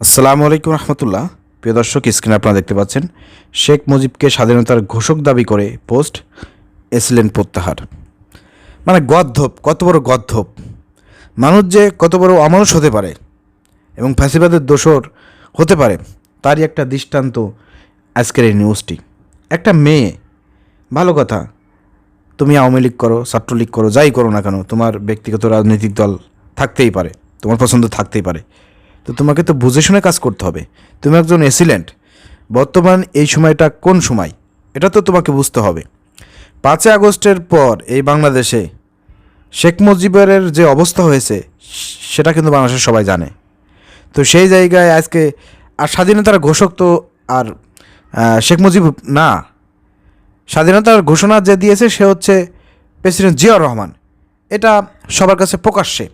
আসসালামু আলাইকুম রহমতুল্লাহ। প্রিয় দর্শক, স্ক্রিনে আপনারা দেখতে পাচ্ছেন শেখ মুজিবকে স্বাধীনতার ঘোষক দাবি করে পোস্ট এসিলেন প্রত্যাহার। মানে গদ্ধব, কত বড় গদ্ধব মানুষ যে কত বড় অমানুষ হতে পারে এবং ফ্যাসিবাদের দোসর হতে পারে তারই একটা দৃষ্টান্ত আজকের এই নিউজটি। একটা মেয়ে, ভালো কথা, তুমি আওয়ামী লীগ করো, ছাত্রলীগ করো, যাই করো না কেন, তোমার ব্যক্তিগত রাজনৈতিক দল থাকতেই পারে, তোমার পছন্দ থাকতেই পারে, তো তোমাকে তো বুঝে শুনে কাজ করতে হবে। তুমি একজন এসিলেন্ট, বর্তমান এই সময়টা কোন সময় এটা তো তোমাকে বুঝতে হবে। 5ই আগস্টের পর এই বাংলাদেশে শেখ মুজিবের যে অবস্থা হয়েছে সেটা কিন্তু বাংলাদেশের সবাই জানে। তো সেই জায়গায় আজকে আর স্বাধীনতার ঘোষক তো আর শেখ মুজিব না, স্বাধীনতার ঘোষণা যে দিয়েছে সে হচ্ছে প্রেসিডেন্ট জিয়াউর রহমান। এটা সবার কাছে প্রকাশ্যে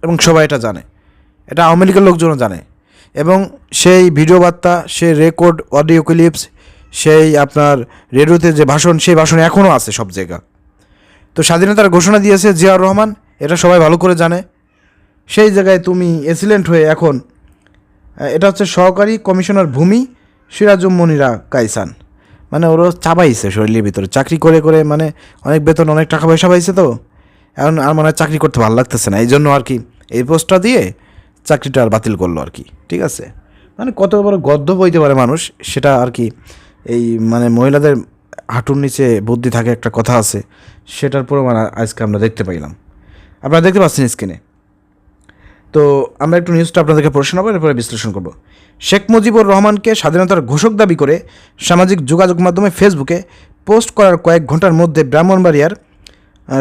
এবং সবাই এটা জানে, এটা আওয়ামী লীগের লোকজনও জানে। এবং সেই ভিডিও বার্তা, সেই রেকর্ড অডিও ক্লিপস, সেই আপনার রেডিওতে যে ভাষণ, সেই ভাষণ এখনও আছে সব জায়গা। তো স্বাধীনতার ঘোষণা দিয়েছে জিয়াউর রহমান, এটা সবাই ভালো করে জানে। সেই জায়গায় তুমি এসিলেন্ট হয়ে এখন, এটা হচ্ছে সহকারী কমিশনার ভূমি সিরাজুম মনিরা কাইসান, মানে ওরা চাবাইছে শরীরের ভিতরে, চাকরি করে করে মানে অনেক বেতন, অনেক টাকা পয়সা পাইছে, তো এখন আর মানে চাকরি করতে ভালো লাগতেছে না, এই জন্য আর কি এই পোস্টটা দিয়ে চাকরিটা আর বাতিল করলো আর কি। ঠিক আছে, মানে কত বড় গদ্য বইতে পারে মানুষ সেটা আর কি। এই মানে মহিলাদের হাঁটুর নিচে বুদ্ধি থাকে একটা কথা আছে, সেটার প্রমাণ আজকে আমরা দেখতে পাইলাম। আপনারা দেখতে পাচ্ছেন স্ক্রিনে। তো আমরা একটু নিউজটা আপনাদেরকে পড়ে শোনাবো, এরপরে বিশ্লেষণ করব। শেখ মুজিবুর রহমানকে স্বাধীনতার ঘোষক দাবি করে সামাজিক যোগাযোগ মাধ্যমে ফেসবুকে পোস্ট করার কয়েক ঘন্টার মধ্যে ব্রাহ্মণবাড়িয়ার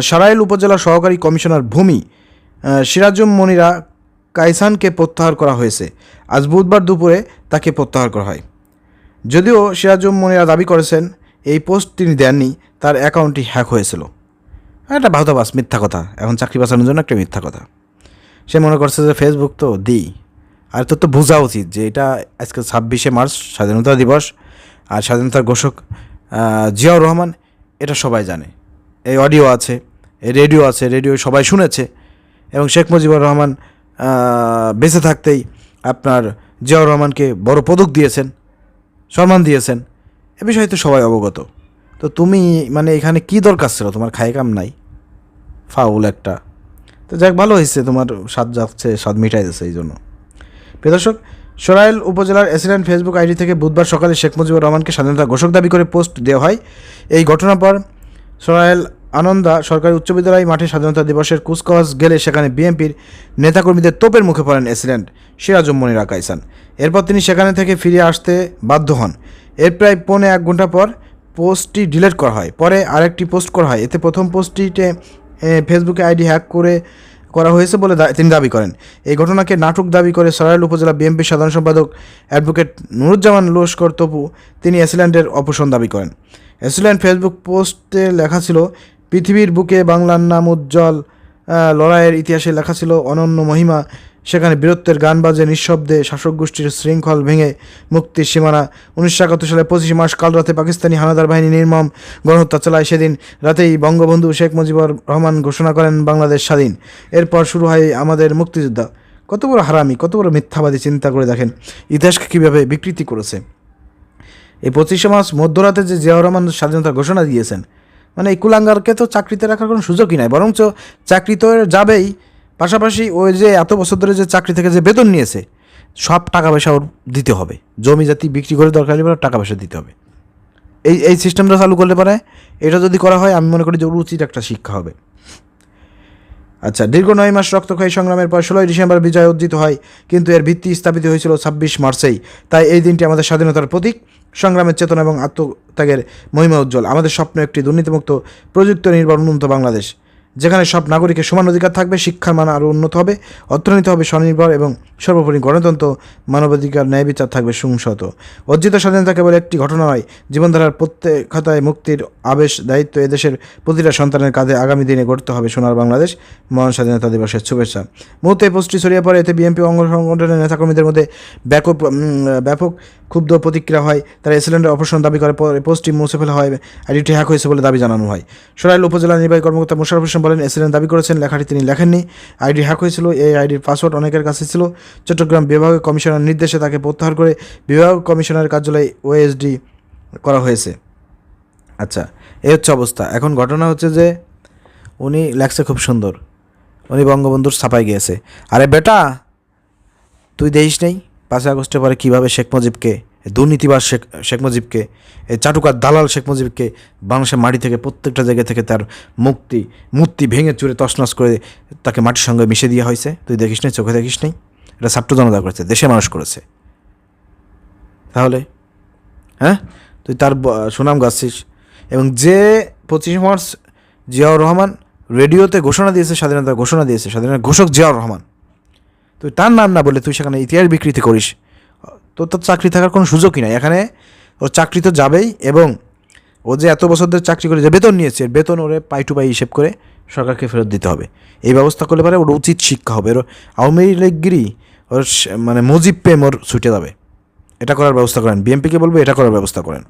সারাইল উপজেলা সহকারী কমিশনার ভূমি সিরাজুম মনিরা কাইসানকে প্রত্যাহার করা হয়েছে। আজ বুধবার দুপুরে তাকে প্রত্যাহার করা হয়। যদিও সিরাজুম মনিরা দাবি করেছেন এই পোস্ট তিনি দেননি, তার অ্যাকাউন্টটি হ্যাক হয়েছিল। একটা বাহতাবাস, মিথ্যা কথা, এখন চাকরি বাঁচানোর জন্য একটা মিথ্যা কথা। সে মনে করছে যে ফেসবুক তো দিই, আর তোর তো বোঝা উচিত যে এটা আজকে 26শে মার্চ স্বাধীনতা দিবস, আর স্বাধীনতার ঘোষক জিয়াউর রহমান, এটা সবাই জানে। এই অডিও আছে, এই রেডিও আছে, রেডিও সবাই শুনেছে। এবং শেখ মুজিবুর রহমান বেঁচে থাকতেই আপনার জিয়াউর রহমানকে বড় পদক দিয়েছেন, সম্মান দিয়েছেন, এ বিষয়ে তো সবাই অবগত। তো তুমি মানে এখানে কি দরকার ছিল, তোমার খায় কাম নাই, ফাউল একটা। তো যাক, ভালো হয়েছে, তোমার স্বাদ যাচ্ছে, স্বাদ মিটাই যাচ্ছে এই জন্য। প্রিয় দর্শক, সরাইল উপজেলার এসিলেন্ট ফেসবুক আইডি থেকে বুধবার সকালে শেখ মুজিবুর রহমানকে স্বাধীনতা ঘোষক দাবি করে পোস্ট দেওয়া হয়। এই ঘটনার পর সরাইল আনন্দা সরকারি উচ্চ বিদ্যালয় মাঠে স্বাধীনতা দিবসের কুচকাওয়াজ গেলে সেখানে বিএনপির নেতাকর্মীদের তোপের মুখে পড়েন এসিলেন্ট সিরাজুম মনিরা কাইসান। এরপর তিনি সেখানে থেকে ফিরে আসতে বাধ্য হন। এর প্রায় 1.25 ঘন্টা পর পোস্টটি ডিলিট করা হয়। পরে আরেকটি পোস্ট করা হয়। এতে প্রথম পোস্টটিতে ফেসবুকে আইডি হ্যাক করা হয়েছে বলে তিনি দাবি করেন। এই ঘটনাকে নাটক দাবি করে সরাইল উপজেলা বিএনপির সাধারণ সম্পাদক অ্যাডভোকেট নুরুজ্জামান লস্কর তপু তিনি এসিল্যান্ডের অপসারণ দাবি করেন। এসিল্যান্ড ফেসবুক পোস্টে লেখা ছিল, পৃথিবীর বুকে বাংলার নাম উজ্জ্বল, লড়াইয়ের ইতিহাসে লেখা ছিল অনন্য মহিমা। সেখানে বীরত্বের গান বাজে নিঃশব্দে, শাসক গোষ্ঠীর শৃঙ্খল ভেঙে মুক্তির সীমানা। 1971 সালে 25 মার্চ কাল রাতে পাকিস্তানি হানাদার বাহিনী নির্মম গণহত্যা চালায়। সেদিন রাতেই বঙ্গবন্ধু শেখ মুজিবুর রহমান ঘোষণা করেন বাংলাদেশ স্বাধীন। এরপর শুরু হয় আমাদের মুক্তিযোদ্ধা। কত বড় হারামি, কত বড় মিথ্যাবাদী, চিন্তা করে দেখেন ইতিহাসকে কীভাবে বিকৃতি করেছে। এই 25 মার্চ মধ্যরাতে যে জিয়াউর রহমান স্বাধীনতার ঘোষণা দিয়েছেন, মানে এই কুলাঙ্গারকে তো চাকরিতে রাখার কোনো সুযোগই নাই, বরঞ্চ চাকরি তো যাবেই, পাশাপাশি ওই যে এত বছর ধরে যে চাকরি থেকে যে বেতন নিয়েছে সব টাকা পয়সা ওর দিতে হবে, জমি জাতি বিক্রি করে দরকার হলে টাকা পয়সা দিতে হবে। এই সিস্টেমটা চালু করলে পারে, এটা যদি করা হয় আমি মনে করি যে উচিত একটা শিক্ষা হবে। আচ্ছা, দীর্ঘ 9 মাস রক্তক্ষয়ী সংগ্রামের পর 16ই ডিসেম্বর বিজয় অর্জিত হয়, কিন্তু এর ভিত্তি স্থাপিত হয়েছিল 26 মার্চেই। তাই এই দিনটি আমাদের স্বাধীনতার প্রতীক, সংগ্রামের চেতনা এবং আত্মত্যাগের মহিমা উজ্জ্বল। আমাদের স্বপ্ন একটি দুর্নীতিমুক্ত, প্রযুক্তি নির্ভর উন্নত বাংলাদেশ, যেখানে সব নাগরিকের সমান অধিকার থাকবে, শিক্ষার মান আরও উন্নত হবে, অর্থনীতি হবে স্বনির্ভর এবং সর্বোপরি গণতন্ত্র, মানবাধিকার, ন্যায় বিচার থাকবে সুসংহত। অর্জিত স্বাধীনতা কেবল একটি ঘটনা নয়, জীবনধারার প্রত্যেক খাতায় মুক্তির আবেশ, দায়িত্ব এদেশের প্রতিটা সন্তানের কাঁধে আগামী দিনে গড়তে হবে সোনার বাংলাদেশ। মহান স্বাধীনতা দিবসের শুভেচ্ছা। মুহূর্তে পোস্টটি ছড়িয়ে পড়ে, এতে বিএনপি অঙ্গ সংগঠনের নেতাকর্মীদের মধ্যে ব্যাপক ক্ষুব্ধ প্রতিক্রিয়া হয়। তারা এসিলেন্ডের অপসারণ দাবি করে। পোস্টটি মুছে ফেলা হয়, আইডিটি হ্যাক হয়েছে বলে দাবি জানানো হয়। সরাইল উপজেলা নির্বাহী কর্মকর্তা মোশাররফ হোসেন বলেন, বলেন এসএলএন দাবি করেছেন লেখাটি তিনি লেখেননি। আইডি হ্যাক হয়েছিল, এই আইডির পাসওয়ার্ড অনেকের কাছে ছিল। চট্টগ্রাম বিভাগীয় কমিশনার নির্দেশে তাকে প্রত্যাহার করে বিভাগ কমিশনারের কার্যালয়ে ওএসডি করা হয়েছে। আচ্ছা, এই হচ্ছে অবস্থা। এখন ঘটনা হচ্ছে যে উনি লেখছে খুব সুন্দর, উনি বঙ্গবন্ধুর ছাপায় গিয়েছে। আরে বেটা, তুই দেখিস নেই 5ই আগস্টের পরে কীভাবে শেখ মুজিবকে, দুর্নীতিবাজ শেখ মুজিবকে, এই চাটুকার দালাল শেখ মুজিবকে বাংলাদেশের মাটি থেকে প্রত্যেকটা জায়গা থেকে তার মূর্তি ভেঙে চুরে তছনছ করে তাকে মাটির সঙ্গে মিশে দেওয়া হয়েছে। তুই দেখিস নেই, চোখে দেখিস নেই? এটা ছাত্র জনতা করেছে, দেশের মানুষ করেছে। তাহলে হ্যাঁ, তুই তার সুনাম গাচ্ছিস। এবং যে 25 মার্চ জিয়াউর রহমান রেডিওতে ঘোষণা দিয়েছে, স্বাধীনতার ঘোষণা দিয়েছে, স্বাধীনতার ঘোষক জিয়াউর রহমান, তুই তার নাম না বলে তুই সেখানে ইতিহাস বিকৃতি করিস, তোর তো চাকরি থাকার কোনো সুযোগই নাই এখানে। ওর চাকরি তো যাবেই, এবং ও যে এত বছর ধরে চাকরি করে যে বেতন নিয়েছে, বেতন ওরে পাই টু পাই হিসেব করে সরকারকে ফেরত দিতে হবে। এই ব্যবস্থা করলে পারে ওর উচিত শিক্ষা হবে। ওর আওয়ামী লীগগিরি, ওর মানে মুজিব প্রেম ওর ছুটে যাবে। এটা করার ব্যবস্থা করেন, বিএমপিকে বলবো এটা করার ব্যবস্থা করেন।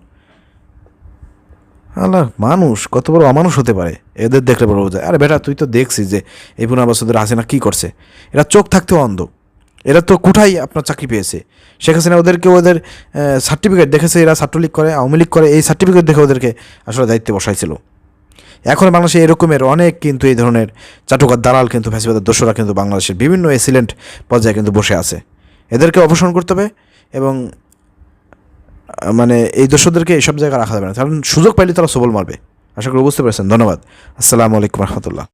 আল্লাহ, মানুষ কত বড় অমানুষ হতে পারে, এদের দেখলে বড় বোঝায়। আরে বেটা, তুই তো দেখছিস যে এই 15 বছর ধরে হাসিনা কী করছে। এরা চোখ থাকতেও অন্ধ, এরা তো কোঠায় আপনার চাকরি পেয়েছে। শেখ হাসিনা ওদেরকে ওদের সার্টিফিকেট দেখেছে, এরা ছাত্রলীগ করে, আওয়ামী লীগ করে, এই সার্টিফিকেট দেখে ওদেরকে আসলে দায়িত্বে বসাইছিল। এখন বাংলাদেশে এরকমের অনেক কিন্তু এই ধরনের চাটুকার দালাল কিন্তু ফ্যাসিবাদের দোষরা কিন্তু বাংলাদেশের বিভিন্ন এসিলেন্ট পর্যায়ে কিন্তু বসে আছে। এদেরকে অপসারণ করতে হবে, এবং মানে এই দোষদেরকে এইসব জায়গায় রাখা যাবে না, কারণ সুযোগ পাইলে তারা সবল মারবে। আশা করি বুঝতে পেরেছেন। ধন্যবাদ। আসসালামু আলাইকুম রহমতুল্লাহ।